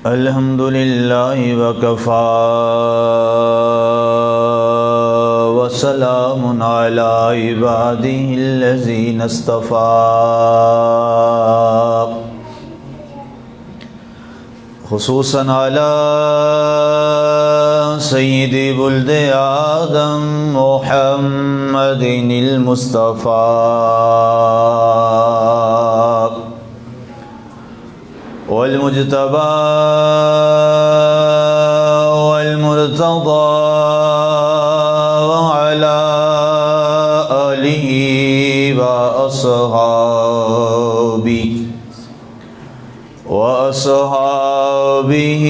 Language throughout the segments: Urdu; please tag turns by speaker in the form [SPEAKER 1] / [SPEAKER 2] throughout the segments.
[SPEAKER 1] الحمد للہ وکفا وسلام علی عباده الذین اصطفی خصوصاً علی سید ولد آدم محمد المصطفی والمجتبى والمرتضى وعلى آله وأصحابه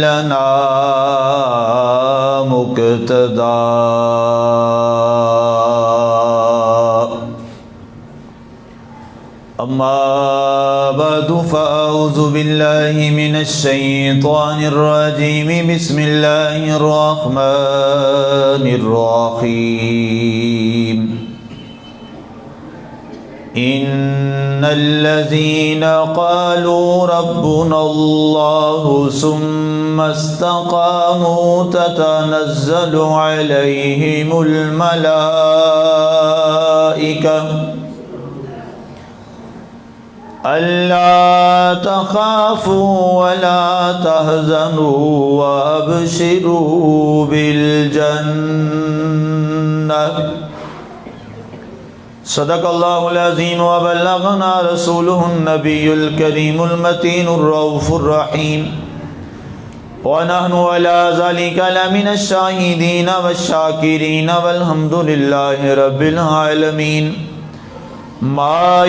[SPEAKER 1] لنا مقتدى. أما بعد فأعوذ بالله من الشيطان الرجيم. بسم الله الرحمن الرحيم. إن الذين قالوا ربنا الله ثم استقاموا تتنزل عليهم الملائكة ألا تخافوا ولا تحزنوا وأبشروا بالجنة. صدق الله العظيم وبلغنا رسوله النبي الكريم المتين الرؤوف الرحيم ونحن على ذلك لمن الشاهدين والشاكرين والحمد لله رب العالمين. ما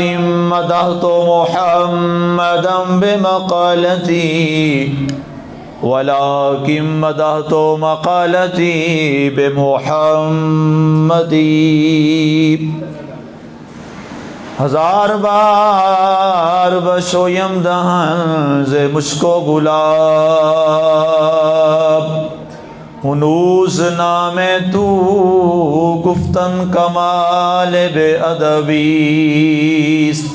[SPEAKER 1] مدحت محمدا بمقالتي ولكن مدحت مقالتي بمحمد. ہزار بار بشویم دہن ز مشک و گلاب ہنوز نام تو گفتن کمال بے ادبیست.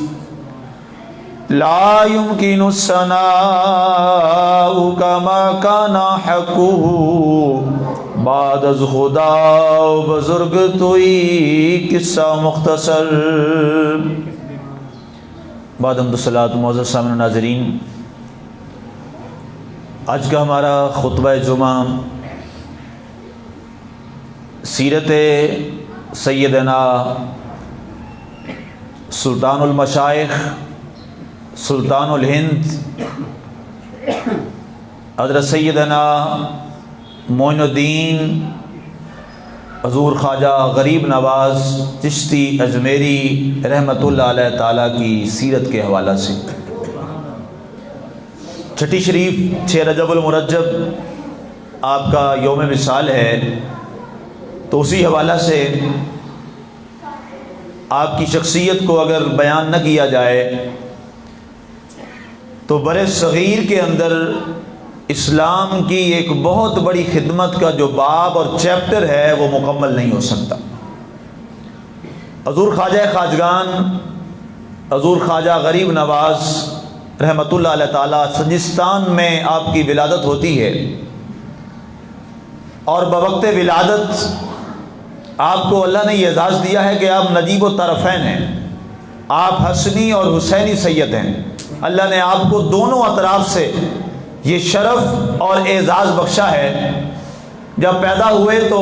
[SPEAKER 1] لا يمكن الثناء كما كان حقه بعد از خدا و بزرگ توئی. قصہ مختصر. بعد حمد و صلاۃ. معزز سامعین و ناظرین، آج کا ہمارا خطبہ جمعہ سیرت سیدنا سلطان المشائخ سلطان الہند حضرت سیدنا معین الدین حضور خواجہ غریب نواز چشتی اجمیری رحمۃ اللہ علیہ تعالیٰ کی سیرت کے حوالہ سے. چھٹی شریف 6 رجب المرجب آپ کا یوم وصال ہے، تو اسی حوالہ سے آپ کی شخصیت کو اگر بیان نہ کیا جائے تو برِ صغیر کے اندر اسلام کی ایک بہت بڑی خدمت کا جو باب اور چیپٹر ہے وہ مکمل نہیں ہو سکتا. حضور خواجہ خواجگان حضور خواجہ غریب نواز رحمۃ اللہ علیہ تعالیٰ سجستان میں آپ کی ولادت ہوتی ہے، اور بوقت ولادت آپ کو اللہ نے یہ اعزاز دیا ہے کہ آپ نجیب الطرفین ہیں، آپ حسنی اور حسینی سید ہیں. اللہ نے آپ کو دونوں اطراف سے یہ شرف اور اعزاز بخشا ہے. جب پیدا ہوئے تو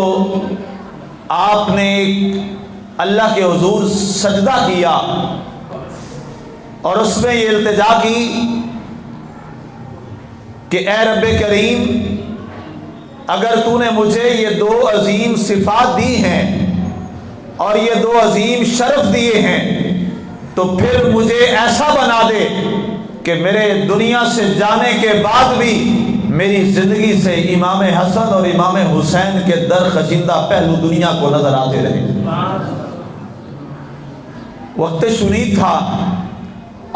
[SPEAKER 1] آپ نے اللہ کے حضور سجدہ کیا اور اس میں یہ التجا کی کہ اے رب کریم، اگر تو نے مجھے یہ 2 عظیم صفات دی ہیں اور یہ 2 عظیم شرف دیے ہیں تو پھر مجھے ایسا بنا دے کہ میرے دنیا سے جانے کے بعد بھی میری زندگی سے امام حسن اور امام حسین کے در خشندہ پہلو دنیا کو نظر آتے رہے. وقت شنید تھا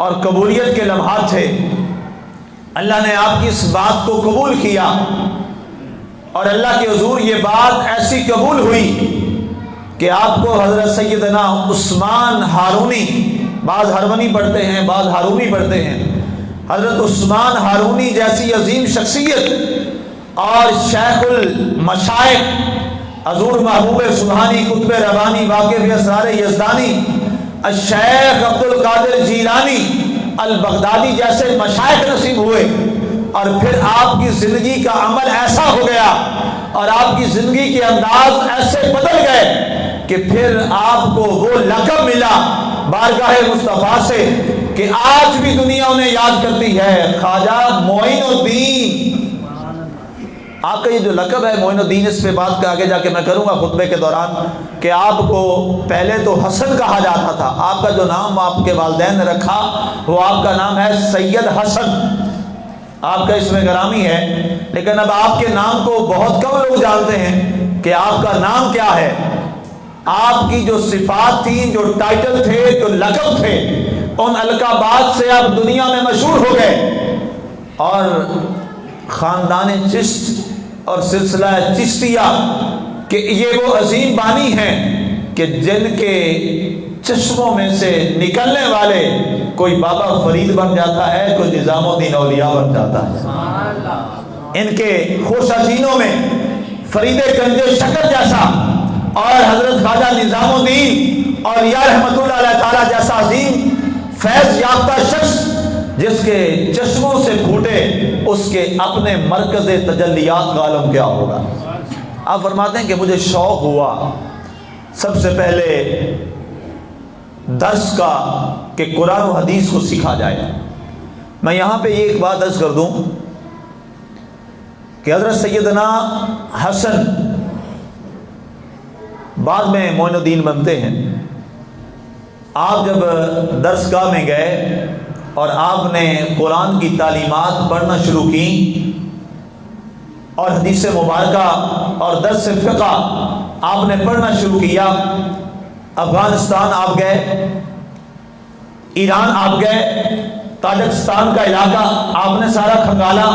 [SPEAKER 1] اور قبولیت کے لمحات تھے. اللہ نے آپ کی اس بات کو قبول کیا اور اللہ کے حضور یہ بات ایسی قبول ہوئی کہ آپ کو حضرت سیدنا عثمان ہارونی، بعض ہرونی پڑھتے ہیں بعض ہارونی پڑھتے ہیں، حضرت عثمان ہارونی جیسی عظیم شخصیت اور شیخ المشائخ حضور محبوب سبحانی قطب ربانی واقف اسرار یزدانی الشیخ عبد القادر جیلانی البغدادی جیسے مشائخ نصیب ہوئے، اور پھر آپ کی زندگی کا عمل ایسا ہو گیا اور آپ کی زندگی کے انداز ایسے بدل گئے کہ پھر آپ کو وہ لقب ملا بارگاہ مصطفیٰ سے کہ آج بھی دنیا انہیں یاد کرتی ہے، خواجہ معین الدین۔ آپ کا یہ جو لقب ہے معین الدین، اس پہ بات کا آگے جا کے میں کروں گا خطبے کے دوران، کہ آپ کو پہلے تو حسن کہا جاتا تھا، آپ کا جو نام آپ کے والدین نے رکھا وہ آپ کا نام ہے سید حسن، آپ کا اسم گرامی ہے، لیکن اب آپ کے نام کو بہت کم لوگ جانتے ہیں کہ آپ کا نام کیا ہے۔ آپ کی جو صفات تھیں، جو ٹائٹل تھے، جو لقب تھے، ان القابات سے آپ دنیا میں مشہور ہو گئے، اور خاندان چشت اور سلسلہ چشتیہ کہ یہ وہ عظیم بانی ہیں کہ جن کے چشموں میں سے نکلنے والے کوئی بابا فرید بن جاتا ہے، کوئی نظام الدین اولیاء بن جاتا ہے۔ ان کے خوشاشینوں میں فرید گنج شکر جیسا اور حضرت خواجہ نظام الدین اور یا رحمت اللہ علیہ تعالیٰ جیسا عظیم فیض یافتہ شخص جس کے چشموں سے پھوٹے، اس کے اپنے مرکز تجلیات کا عالم کیا ہوگا۔ آپ فرماتے ہیں کہ مجھے شوق ہوا سب سے پہلے درس کا کہ قرآن و حدیث کو سیکھا جائے۔ میں یہاں پہ یہ ایک بات عرض کر دوں کہ حضرت سیدنا حسن بعد میں معین الدین بنتے ہیں، آپ جب درس گاہ میں گئے اور آپ نے قرآن کی تعلیمات پڑھنا شروع کی اور حدیث مبارکہ اور درس فقہ آپ نے پڑھنا شروع کیا، افغانستان آپ گئے، ایران آپ گئے، تاجکستان کا علاقہ آپ نے سارا کھنگالا،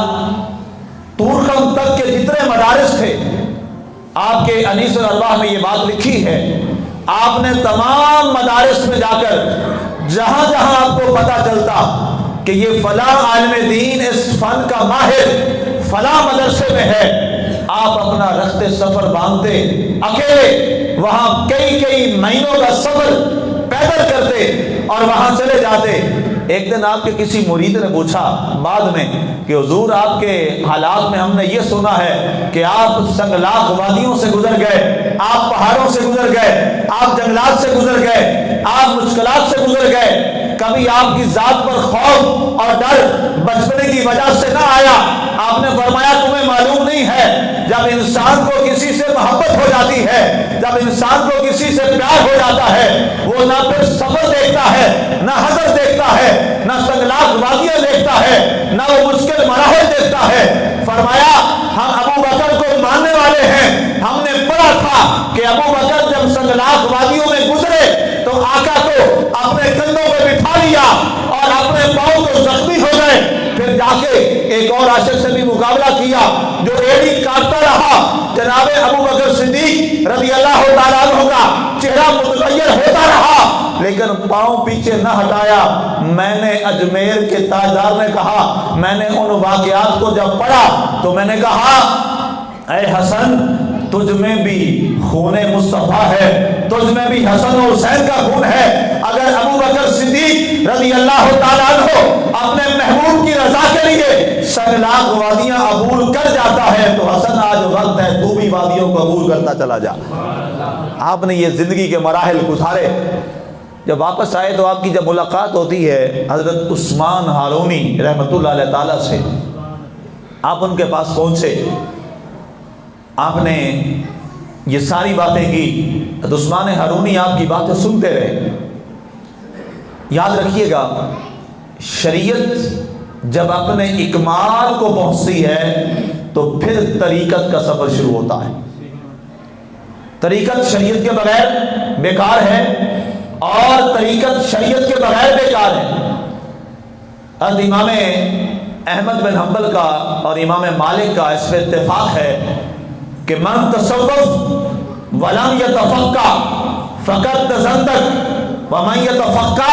[SPEAKER 1] تورخم تک کے جتنے مدارس تھے، آپ کے انیس الارواح میں یہ بات لکھی ہے، آپ نے تمام مدارس میں جا کر جہاں جہاں آپ کو پتہ چلتا کہ یہ فلاں عالم دین اس فن کا ماہر فلاں مدرسے میں ہے، آپ اپنا رخت سفر باندھتے اکیلے وہاں کئی مہینوں کا سفر پیدل کرتے اور وہاں چلے جاتے۔ ایک دن آپ کے کسی مرید نے پوچھا بعد میں کہ حضور آپ کے حالات میں ہم نے یہ سنا ہے کہ آپ سنگلاخ وادیوں سے گزر گئے، آپ پہاڑوں سے گزر گئے، آپ جنگلات سے گزر گئے، آپ مشکلات سے گزر گئے، کبھی آپ کی ذات پر خوف اور ڈر بچپنے کی وجہ سے نہ آیا؟ آپ نے فرمایا تمہیں معلوم نہیں ہے، جب انسان کو کسی سے محبت ہو جاتی ہے، جب انسان کو کسی سے پیار ہو جاتا ہے، وہ نہ پھر سفر دیکھتا ہے، نہ حضر دیکھتا ہے، نہ سنگلاخ وادیاں دیکھتا ہے، نہ وہ مشکل مراحل دیکھتا ہے۔ فرمایا ہم ابو بکر کو ماننے والے ہیں، ہم نے پڑھا تھا کہ ابو بکر جب سنگلاخ وادیوں میں گزرے تو آقا کو اپنے کندھوں پہ بٹھا لیا اور اپنے پاؤں کو زخمی ہو گئے، پھر جا کے ایک اور عاشق سے بھی مقابلہ کیا جو ایڑی کاٹتا رہا، جناب ابو بکر صدیق رضی اللہ تعالیٰ عنہ کا چہرہ متغیر ہوتا رہا لیکن پاؤں پیچھے نہ ہٹایا۔ میں نے اجمیر کے تاجدار نے کہا، میں نے ان واقعات کو جب پڑھا تو میں نے کہا اے حسن تجھ میں بھی خون مصطفیٰ ہے، تجھ میں بھی حسن و حسین کا خون ہے۔ اگر ابو بکر صدیق رضی اللہ تعالیٰ عنہ اپنے محبوب کی رضا کے لیے سنگلاخ وادیاں عبور کر جاتا ہے تو حسن آج وقت ہے تو بھی وادیوں کو عبور کرتا چلا جا۔ آپ نے یہ زندگی کے مراحل گزارے، جب واپس آئے تو آپ کی جب ملاقات ہوتی ہے حضرت عثمان ہارونی رحمت اللہ علیہ تعالیٰ سے، آپ ان کے پاس پہنچے، آپ نے یہ ساری باتیں کی، عثمان ہارونی آپ کی باتیں سنتے رہے۔ یاد رکھیے گا شریعت جب اپنے اکمال کو پہنچتی ہے تو پھر طریقت کا سفر شروع ہوتا ہے۔ طریقت شریعت کے بغیر بیکار ہے اور طریقت شریعت کے بغیر بیکار ہے۔ حضرت امام احمد بن حنبل کا اور امام مالک کا اس پہ اتفاق ہے کہ من تصوف ولم یتفقہ فقط تزندق ومن یتفقہ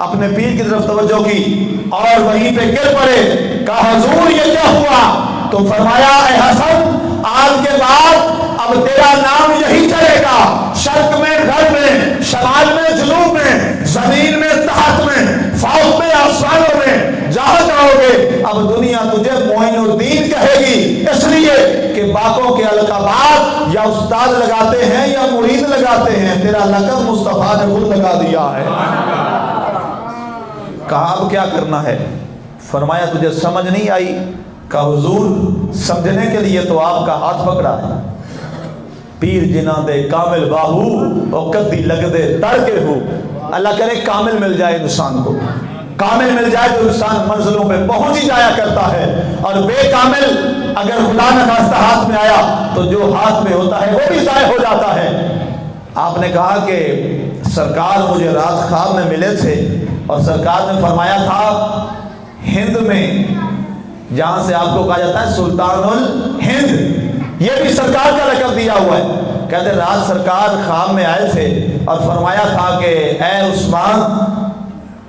[SPEAKER 1] اپنے پیر کی طرف توجہ کی اور وہیں پہ گر پڑے. کہا حضور یہ کیا ہوا؟ تو فرمایا اے حسن آج کے بعد اب تیرا نام یہی چلے گا، شرق میں غرب میں، شمال میں جنوب میں، زمین میں تحت میں، فوق میں آسمانوں میں، جہاں جاؤ گے اب دنیا تجھے معین الدین کہے گی، اس لیے کہ باقوں کے القابات یا استاد لگاتے ہیں یا مرید لگاتے ہیں، تیرا لقب مصطفیٰ نے خود لگا دیا ہے. کہا اب کیا کرنا ہے؟ فرمایا تجھے سمجھ نہیں آئی؟ کہا حضور سمجھنے کے لیے تو آپ کا ہاتھ پکڑا ہے. پیر جنہ دے کامل باہو اور کدی لگ دے تر کے ہو. اللہ کرے کامل مل جائے انسان کو، کامل مل جائے تو انسان منزلوں پہ پہنچ ہی جایا کرتا ہے، اور بے کامل اگر خدا نہ خواستہ ہاتھ میں آیا تو جو ہاتھ میں ہوتا ہے وہ بھی ضائع ہو جاتا ہے. آپ نے کہا کہ سرکار مجھے رات خواب میں ملے تھے اور سرکار نے فرمایا تھا ہند میں، جہاں سے آپ کو کہا جاتا ہے سلطان الہند، یہ بھی سرکار کا لقب دیا ہوا ہے. کہتے رات سرکار خواب میں آئے تھے اور فرمایا تھا کہ اے عثمان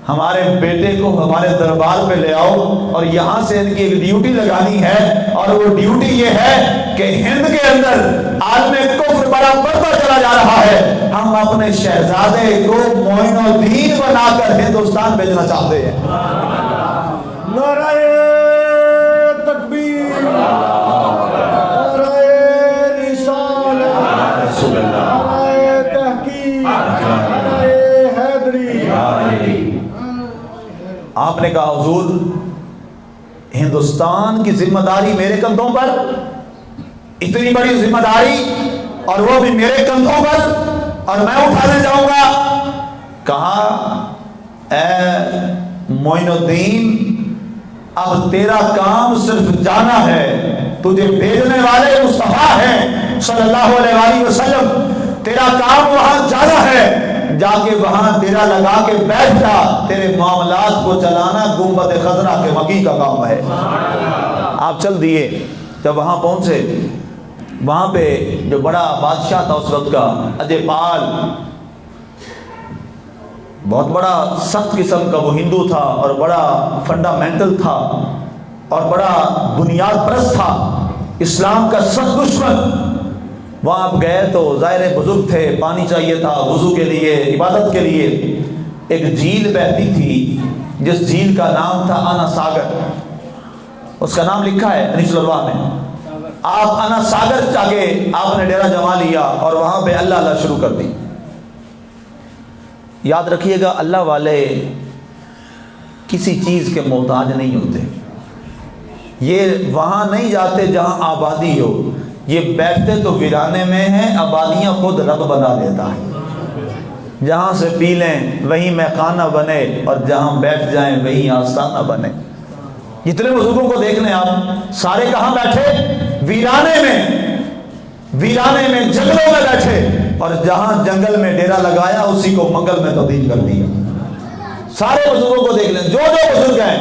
[SPEAKER 1] ہمارے بیٹے کو ہمارے دربار پہ لے آؤ اور یہاں سے ان کی ایک ڈیوٹی لگانی ہے، اور وہ ڈیوٹی یہ ہے کہ ہند کے اندر عالم کفر بڑا بڑھتا چلا جا رہا ہے، ہم اپنے شہزادے کو معین الدین بنا کر ہندوستان بھیجنا چاہتے ہیں.
[SPEAKER 2] نعرہ تکبیر، نعرہ رسالت، نعرہ تحقیق، نعرہ حیدری.
[SPEAKER 1] آپ نے کہا حضور ہندوستان کی ذمہ داری میرے کندھوں پر، اتنی بڑی ذمہ داری اور وہ بھی میرے کندھوں پر، اور میں اٹھانے جاؤں گا؟ کہا اے معین الدین اب تیرا کام صرف جانا ہے، تجھے بھیجنے والے مصطفیٰ ہیں صلی اللہ علیہ وآلہ وسلم، تیرا کام وہاں جانا ہے، جا کے وہاں ڈیرا لگا کے بیٹھ جا، تیرے معاملات کو چلانا گنبد خضرا کے مکی کا کام ہے. آپ چل دیے. جب وہاں پہنچے وہاں پہ جو بڑا بادشاہ تھا اس وقت کا اجے پال، بہت بڑا سخت قسم کا وہ ہندو تھا اور بڑا فنڈامنٹل تھا اور بڑا بنیاد پرست تھا، اسلام کا سخت دشمن. وہاں آپ گئے تو ظاہر بزرگ تھے، پانی چاہیے تھا وضو کے لیے، عبادت کے لیے. ایک جھیل بہتی تھی جس جھیل کا نام تھا انا ساگر، اس کا نام لکھا ہے انیس الالواح میں. آپ انا ساگر جا کے آپ نے ڈیرا جما لیا اور وہاں پہ اللہ اللہ شروع کر دی. یاد رکھیے گا اللہ والے کسی چیز کے محتاج نہیں ہوتے. یہ وہاں نہیں جاتے جہاں آبادی ہو، یہ بیٹھتے تو ویرانے میں ہیں، آبادیاں خود رب بنا دیتا ہے. جہاں سے پی لیں وہیں میخانہ بنے اور جہاں بیٹھ جائیں وہیں آستانہ بنے. جتنے بزرگوں کو دیکھ لیں آپ، سارے کہاں بیٹھے؟ ویرانے میں جنگلوں میں بیٹھے، اور جہاں جنگل میں ڈیرا لگایا اسی کو منگل میں تبدیل کر دیا. سارے بزرگوں کو دیکھ لیں، جو بزرگ ہیں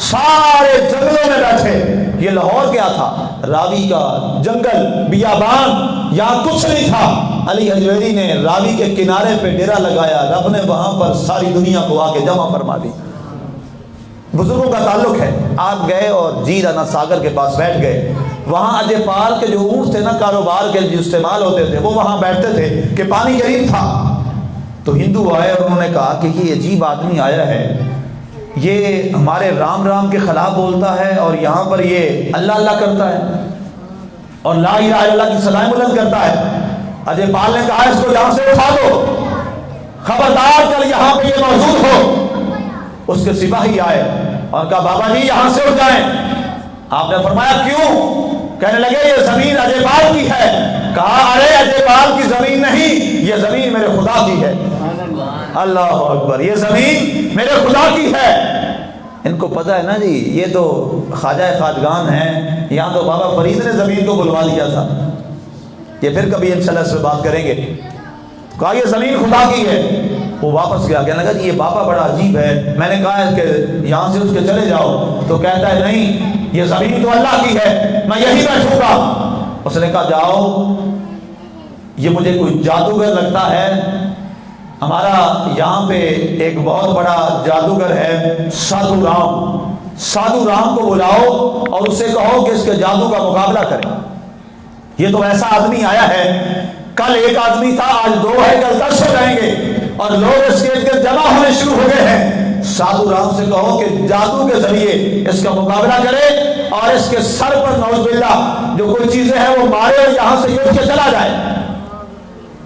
[SPEAKER 1] سارے جنگلوں میں بیٹھے. یہ لاہور کیا تھا؟ راوی کا جنگل، بیابان، یہاں کچھ نہیں تھا. علی حجویری نے راوی کے کنارے پہ ڈیرا لگایا، رب نے وہاں پر ساری دنیا کو آ کے جمع فرما دی. بزرگوں کا تعلق ہے. آپ گئے اور جھیل انا ساگر کے پاس بیٹھ گئے. وہاں اجے پال کے جو اونٹ تھے نا کاروبار کے جو استعمال ہوتے تھے وہ وہاں بیٹھتے تھے کہ پانی قریب تھا. تو ہندو آئے اور انہوں نے کہا کہ یہ عجیب آدمی آیا ہے، یہ ہمارے رام رام کے خلاف بولتا ہے اور یہاں پر یہ اللہ اللہ کرتا ہے اور لا الہ الا اللہ کی صلاح بلند کرتا ہے. اجے پال نے کہا اس کو یہاں سے اٹھا دو، خبردار کل یہاں پہ یہ موجود ہو. اس کے سپاہی آئے اور کہا بابا جی یہاں سے اٹھ جائیں. آپ نے فرمایا کیوں؟ کہنے لگے یہ زمین اجے پال کی ہے. کہا ارے اجے پال کی زمین نہیں، یہ زمین میرے خدا کی ہے. اللہ اکبر، یہ زمین میرے خدا کی ہے. ان کو پتہ ہے نا جی یہ تو خواجہ خواجگان ہیں، یہاں تو بابا فرید نے زمین کو بلوا لیا تھا. یہ پھر کبھی انشاءاللہ اس پہ بات کریں گے. کہا یہ زمین خدا کی ہے. وہ واپس گیا، کہنے لگا جی یہ بابا بڑا عجیب ہے. میں نے کہا کہ یہاں سے اٹھ کے چلے جاؤ، تو کہتا ہے نہیں یہ زمین تو اللہ کی ہے، میں یہی بیٹھوں گا. اس نے کہا جاؤ، یہ مجھے کوئی جادوگر لگتا ہے، ہمارا یہاں پہ ایک بہت بڑا جادوگر ہے سادھو رام. سادھو رام کو بلاؤ اور اس سے کہو کہ اس کے جادو کا مقابلہ کریں. یہ تو ایسا آدمی آیا ہے، کل ایک آدمی تھا، آج 2 ہے، کل 10 ہو جائیں گے اور لوگ اس کے ارد جمع ہونے شروع ہو گئے ہیں. سادھو رام سے کہو کہ جادو کے ذریعے اس کا مقابلہ کرے اور اس کے سر پر نعوذ باللہ جو کوئی چیزیں ہیں وہ مارے اور یہاں سے اٹھ کے چلا جائے.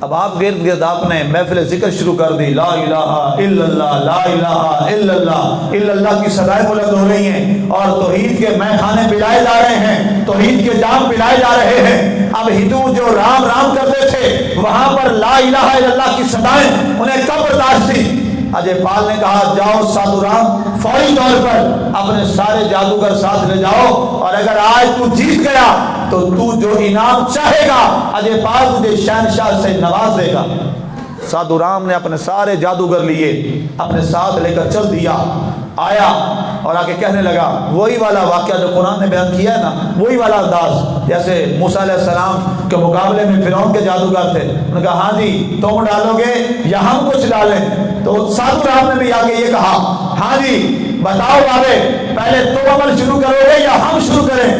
[SPEAKER 1] اب آپ گرد گرد آپ نے محفل ذکر شروع کر دی، لا الہ الا اللہ، لا الہ الا اللہ کی صدائیں بلند ہو رہی ہیں اور توحید کے مے خانے پلائے جا رہے ہیں، توحید کے جام پلائے جا رہے ہیں. اب ہندو جو رام رام کرتے تھے وہاں پر لا الہ الا اللہ کی صدائیں انہیں کب برداشت تھی؟ اجے پال نے کہا جاؤ سادھو رام فوری طور پر اپنے سارے جادوگر ساتھ لے جاؤ اور اگر آج تو جیت گیا تو تو جو انعام چاہے گا اجے پال تجھے شہنشاہ سے نواز دے گا. سادھو رام نے اپنے سارے جادوگر لیے اپنے ساتھ لے کر چل دیا. آیا اور آ کے کہنے لگا وہی والا واقعہ جو قرآن نے بیان کیا ہے نا، وہی والا انداز جیسے موسیٰ علیہ السلام کے مقابلے میں فرعون کے جادوگر تھے. انہوں نے کہا ہاں جی تم ڈالو گے یا ہم کچھ ڈالیں؟ تو سادھو رام نے بھی آ کے یہ کہا ہاں جی بتاؤ بابے پہلے تم عمل شروع کرو گے یا ہم شروع کریں؟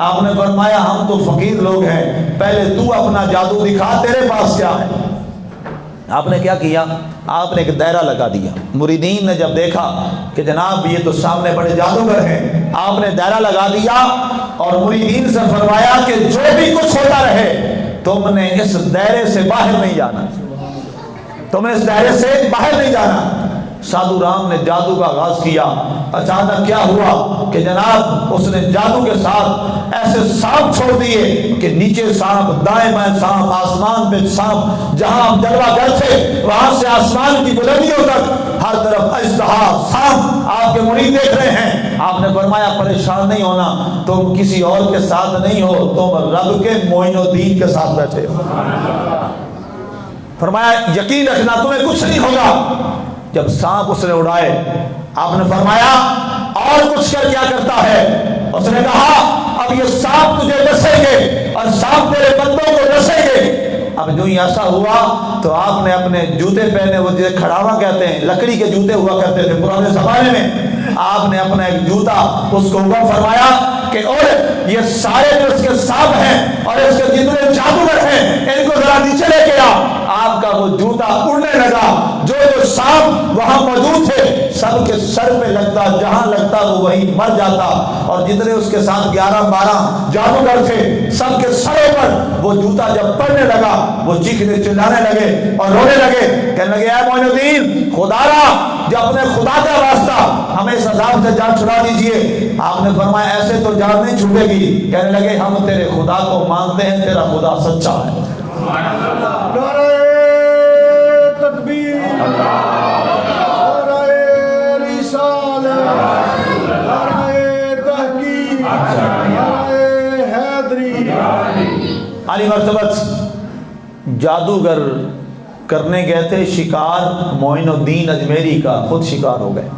[SPEAKER 1] آپ نے فرمایا ہم تو فقیر لوگ ہیں، پہلے تو اپنا جادو دکھا، تیرے پاس کیا ہے؟ آپ نے کیا کیا؟ آپ نے ایک دائرہ لگا دیا. مریدین نے جب دیکھا کہ جناب یہ تو سامنے بڑے جادوگر ہیں، آپ نے دائرہ لگا دیا اور مریدین سے فرمایا کہ جو بھی کچھ ہوتا رہے تم نے اس دائرے سے باہر نہیں جانا، تم نے اس دائرے سے باہر نہیں جانا. سادھو رام نے جادو کا آغاز کیا. اچانک کیا ہوا کہ جناب اس نے جادو کے ساتھ ایسے سانپ چھوڑ دیے کہ نیچے سانپ، دائیں بائیں سانپ، آسمان پہ سانپ، جہاں جلوہ گر تھے وہاں سے آسمان کی بلندیوں تک ہر طرف اژدہا سانپ آپ کے مرید دیکھ رہے ہیں. آپ نے فرمایا پریشان نہیں ہونا، تم کسی اور کے ساتھ نہیں ہو، تم رب کے معین الدین کے ساتھ بیٹھے ہو. فرمایا یقین رکھنا تمہیں کچھ نہیں ہوگا. جب سانپ اس نے اڑائے آپ نے فرمایا اور کچھ کر کیا کرتا ہے؟ اس نے کہا اب یہ سانپ تجھے ڈسیں گے اور سانپ تیرے بندوں کو ڈسیں گے. اب جو ہی ایسا ہوا تو آپ نے اپنے جوتے پہنے، وہ جسے کھڑاوا کہتے ہیں، لکڑی کے جوتے ہوا کرتے تھے پرانے زمانے میں، آپ نے اپنا ایک جوتا اس کو اوپر فرمایا کہ اور یہ سارے جو اس کے سانپ ہیں اور اس کے جتنے جادوگر ہیں ان کو ذرا نیچے لے کے آ. آپ کا وہ جوتا اڑنے لگا، جو سانپ وہاں موجود تھے سب کے سر پہ لگتا، جہاں لگتا وہ وہیں مر جاتا. اور جتنے اس کے ساتھ 11-12 جادوگر تھے سب کے سروں پر وہ جوتا جب پڑنے لگا وہ چیخنے چلانے لگے اور رونے لگے، کہنے لگے اے معین الدین خدا را جو اپنے خدا کا واسطہ ہمیں اس عذاب سے جان چھڑا دیجئے. آپ نے فرمایا ایسے تو جان نہیں چھوٹے گی. کہنے لگے ہم تیرے خدا کو مانتے ہیں، تیرا خدا سچا ہے.
[SPEAKER 2] نعرہ تکبیر، نعرہ رسالت، نعرہ تحقیق، نعرہ حیدری.
[SPEAKER 1] علی مرتبت جادوگر کرنے گئے تھے شکار معین الدین اجمیری کا، خود شکار ہو گئے.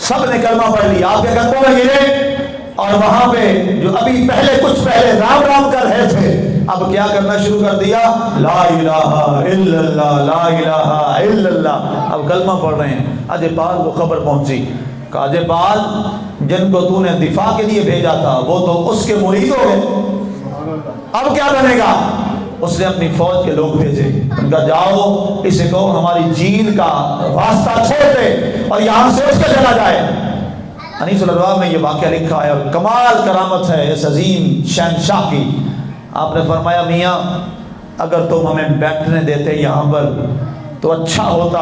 [SPEAKER 1] سب نے کلمہ پڑھ لیا، آپ کے قدموں میں گرے اور وہاں پہ جو ابھی کچھ پہلے رام رام کر رہے تھے اب کیا کرنا شروع کر دیا؟ لا الہ الا اللہ، لا الہ الا اللہ. اب کلمہ پڑھ رہے ہیں. اجے پال کو خبر پہنچی، کہا اجے پال جن کو تو نے دفاع کے لیے بھیجا تھا وہ تو اس کے مرید ہو گئے، اب کیا بنے گا؟ اس نے اپنی فوج کے لوگ بھیجے، ان کا جاؤ اسے کہو ہماری جھیل کا واسطہ چھوڑ دے اور یہاں سے اٹھ کے چلا جائے. انیس الالباب میں یہ واقعہ لکھا ہے اور کمال کرامت ہے اس عظیم شہنشاہ کی. آپ نے فرمایا میاں اگر تم ہمیں بیٹھنے دیتے یہاں پر تو اچھا ہوتا،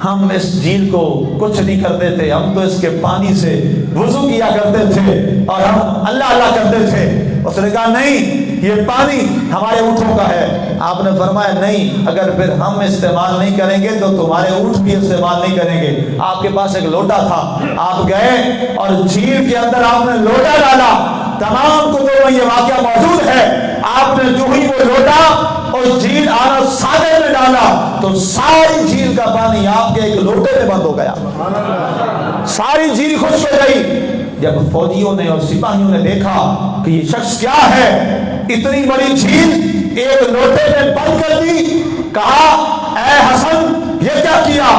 [SPEAKER 1] ہم اس جھیل کو کچھ نہیں کرتے تھے، ہم تو اس کے پانی سے وضو کیا کرتے تھے اور ہم اللہ اللہ کرتے تھے. اس نے کہا نہیں یہ پانی ہمارے اونٹوں کا ہے. آپ نے فرمایا نہیں اگر پھر ہم استعمال نہیں کریں گے تو تمہارے اونٹ بھی استعمال نہیں کریں گے. آپ کے پاس ایک لوٹا تھا، آپ گئے اور جھیل کے اندر آپ نے لوٹا ڈالا. تمام کتبوں میں یہ واقعہ موجود ہے. آپ نے جو ہی وہ لوٹا اور جھیل آنا ساگر میں ڈالا تو ساری جھیل کا پانی آپ کے ایک لوٹے میں بند ہو گیا، ساری جھیل خشک ہو گئی. جب فوجیوں نے اور سپاہیوں نے دیکھا کہ یہ شخص کیا ہے، اتنی بڑی جھیل ایک لوٹے میں بند کر دی، کہا اے حسن یہ کیا کیا؟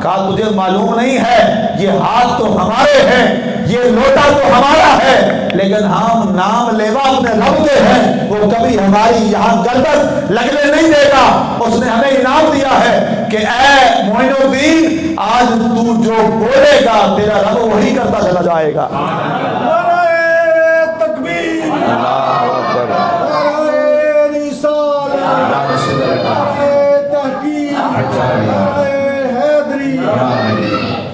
[SPEAKER 1] کہا تجھے معلوم نہیں ہے یہ ہاتھ تو ہمارے ہیں، یہ لوٹا تو ہمارا ہے، لیکن ہم نام لیوا اپنے رب کے ہیں، وہ کبھی ہماری یہاں گردن لگنے نہیں دے گا۔ اس نے ہمیں انعام دیا ہے کہ اے معین الدین آج تو جو بولے گا تیرا رب وہی کرتا چلا جائے گا۔
[SPEAKER 2] نعرہ تکبیر، نعرہ رسالت، نعرہ تحقیق، نعرہ حیدری۔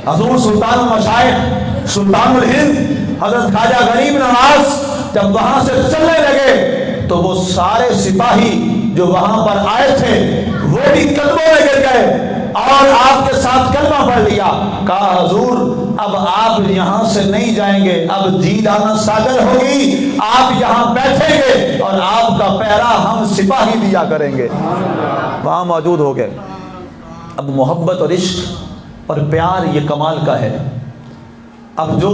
[SPEAKER 1] حضور سلطان المشائخ سلطان الہند حضرت خواجہ غریب نواز جب وہاں سے چلنے لگے تو وہ سارے سپاہی جو وہاں پر آئے تھے وہ بھی قدموں میں گر گئے اور آپ کے ساتھ کلمہ پڑھ لیا۔ کہا حضور اب آپ یہاں سے نہیں جائیں گے، اب جیلانا ساگر ہوگی، آپ یہاں بیٹھیں گے اور آپ کا پہرا ہم سپاہی دیا کریں گے۔ وہاں موجود ہو گئے۔ اب محبت اور عشق اور پیار یہ کمال کا ہے۔ اب جو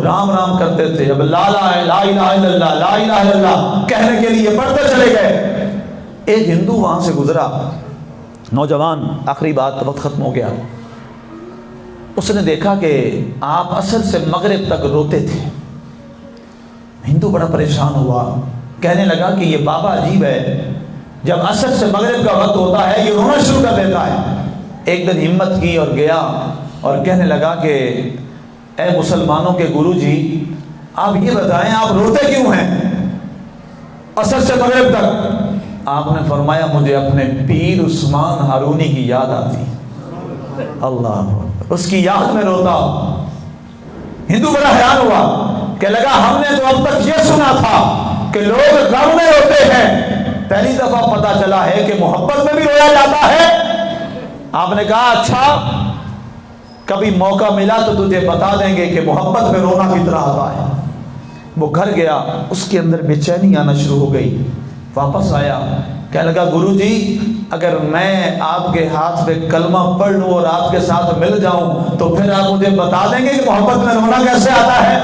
[SPEAKER 1] رام رام کرتے تھے اب لا الہ الا اللہ لا الہ الا اللہ کہنے کے لیے بڑھتے چلے گئے۔ ایک ہندو وہاں سے گزرا، نوجوان، آخری بات وقت ختم ہو گیا۔ اس نے دیکھا کہ آپ عصر سے مغرب تک روتے تھے۔ ہندو بڑا پریشان ہوا، کہنے لگا کہ یہ بابا عجیب ہے، جب عصر سے مغرب کا وقت ہوتا ہے یہ رونا شروع کر دیتا ہے۔ ایک دن ہمت کی اور گیا اور کہنے لگا کہ اے مسلمانوں کے گرو جی آپ یہ بتائیں آپ روتے کیوں ہیں عصر سے مغرب تک؟ آپ نے فرمایا مجھے اپنے پیر عثمان ہارونی کی یاد آتی، اللہ، اس کی یاد میں روتا۔ ہندو بڑا حیران ہوا کہ لگا ہم نے تو اب تک یہ سنا تھا کہ لوگ غم میں روتے ہیں، پہلی دفعہ پتا چلا ہے کہ محبت میں بھی رویا جاتا ہے۔ آپ نے کہا اچھا کبھی موقع ملا تو تجھے بتا دیں گے کہ محبت میں رونا کتنا آتا ہے۔ وہ گھر گیا، اس کے اندر بے چینی آنا شروع ہو گئی۔ واپس آیا، کہنے لگا گرو جی اگر میں آپ کے ہاتھ پہ کلمہ پڑھ لوں اور آپ کے ساتھ مل جاؤں تو پھر آپ مجھے بتا دیں گے کہ محبت میں رونا کیسے آتا ہے؟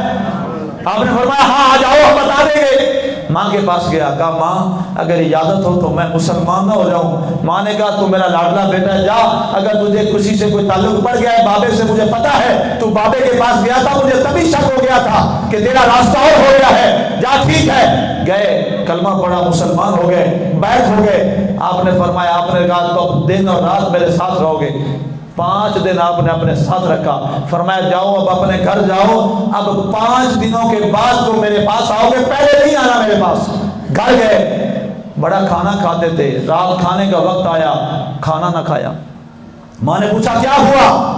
[SPEAKER 1] آپ نے فرمایا ہاں آ جاؤ ہم بتا دیں گے۔ ماں کے پاس گیا، کہا ماں اگر اجازت ہو تو میں مسلمان نہ ہو جاؤں۔ ماں نے کہا تو میرا لاڈلا بیٹا جا، اگر تجھے کسی سے کوئی تعلق پڑ گیا ہے بابے سے مجھے پتا ہے، تو بابے کے پاس گیا تھا مجھے تبھی شک ہو گیا تھا کہ تیرا راستہ اور ہو گیا ہے، جا ٹھیک ہے۔ گئے، کلمہ پڑھا، مسلمان ہو گئے، بیعت ہو گئے۔ آپ نے فرمایا، آپ نے کہا تو اب دن اور رات میرے ساتھ رہو گے۔ 5 دن آپ نے اپنے ساتھ رکھا، فرمایا جاؤ اب اپنے گھر جاؤ، اب 5 دنوں کے بعد تم میرے پاس آؤ گے، پہلے نہیں آنا میرے پاس۔ گھر گئے، بڑا کھانا کھاتے تھے، رات کھانے کا وقت آیا، کھانا نہ کھایا۔ ماں نے پوچھا کیا ہوا؟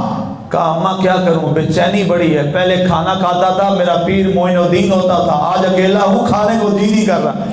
[SPEAKER 1] کہا اماں کیا کروں، بے چینی بڑی ہے، پہلے کھانا کھاتا تھا میرا پیر معین الدین ہوتا تھا، آج اکیلا ہوں کھانے کو جی نہیں کر رہا۔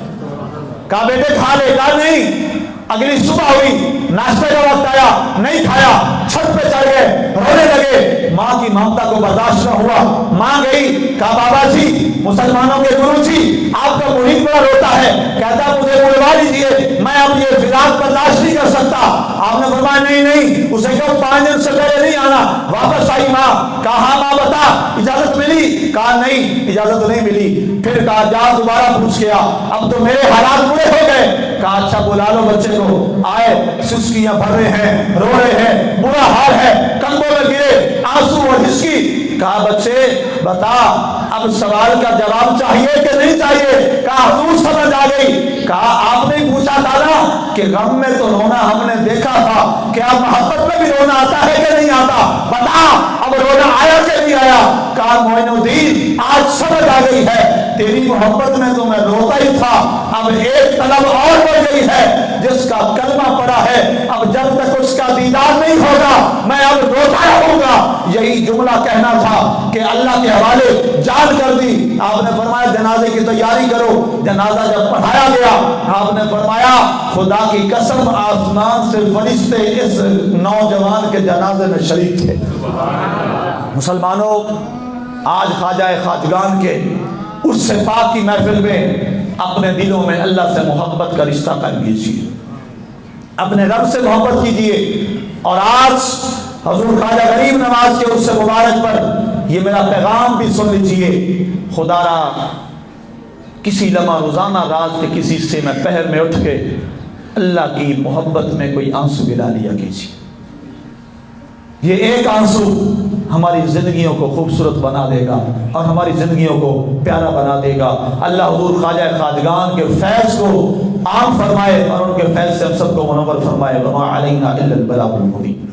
[SPEAKER 1] کہا بیٹے کھا لے، کہا نہیں۔ اگلی صبح ہوئی، ناشتے کا وقت آیا، نہیں کھایا، چھت پہ چڑھ گئے، رونے لگے۔ ماں کی ممتا کو برداشت نہ ہوا، ماں گئی، کہا بابا جی مسلمانوں کے گرو جی آپ کا مرید بڑا روتا ہے، کہتا مجھے بلوا لیجیے، میں اب یہ فراق برداشت نہیں کر سکتا۔ آپ نے فرمایا نہیں نہیں، اسے کہو 5 دن سے پہلے نہیں آنا۔ واپس آئی ماں، کہا ہاں ماں بتا اجازت ملی؟ کہا نہیں اجازت نہیں ملی۔ پھر کہا جا دوبارہ پوچھ گیا، اب تو میرے حالات برے ہو گئے۔ کہا اچھا بلا لو بچے کو۔ آئے، سسکیاں بھر رہے ہیں، رو رہے ہیں، برا حال ہے، کندھوں میں گرے، آنسو اور ہچکی۔ کہا بچے بتا اب سوال کا جواب چاہیے کہ نہیں چاہیے؟ کہا حضور سمجھ آ گئی۔ کہا آپ نے پوچھا تھا نا کہ غم میں تو رونا ہم نے دیکھا تھا، کیا محبت میں بھی رونا آتا ہے کہ نہیں آتا؟ بتا اب رونا آیا کہ نہیں آیا؟ کہا معین الدین آج سمجھ آ گئی ہے، تیری محبت میں تو میں روتا ہی تھا، اب ایک طلب اور بڑھ گئی ہے، جس کا کلمہ پڑا ہے اب جب تک اس کا دیدار نہیں ہوگا میں اب روتا رہوں گا۔ یہی جملہ کہنا تھا کہ اللہ کے حوالے جان کر دی۔ آپ نے فرمایا جنازے کی تیاری کرو۔ جنازہ جب پڑھایا گیا آپ نے فرمایا خدا کی قسم آسمان سے فرشتے اس نوجوان کے جنازے میں شریک تھے۔ مسلمانوں آج خواجہ خواجگان کے اس سے پاک کی محفل میں اپنے دلوں میں اللہ سے محبت کا رشتہ قائم کیجیے، اپنے رب سے محبت کیجیے۔ اور آج حضور خواجہ غریب نواز کے اس سے مبارک پر یہ میرا پیغام بھی سن لیجیے۔ خدا را کسی لمحہ روزانہ رات کے کسی حصے میں پہر میں اٹھ کے اللہ کی محبت میں کوئی آنسو گرا لیا کیجیے. یہ ایک آنسو ہماری زندگیوں کو خوبصورت بنا دے گا اور ہماری زندگیوں کو پیارا بنا دے گا. اللہ حضور خواجہ خواجگان کے فیض کو عام فرمائے اور ان کے فیض سے ہم سب کو منور فرمائے. وما علینا الا البلاغ المبین.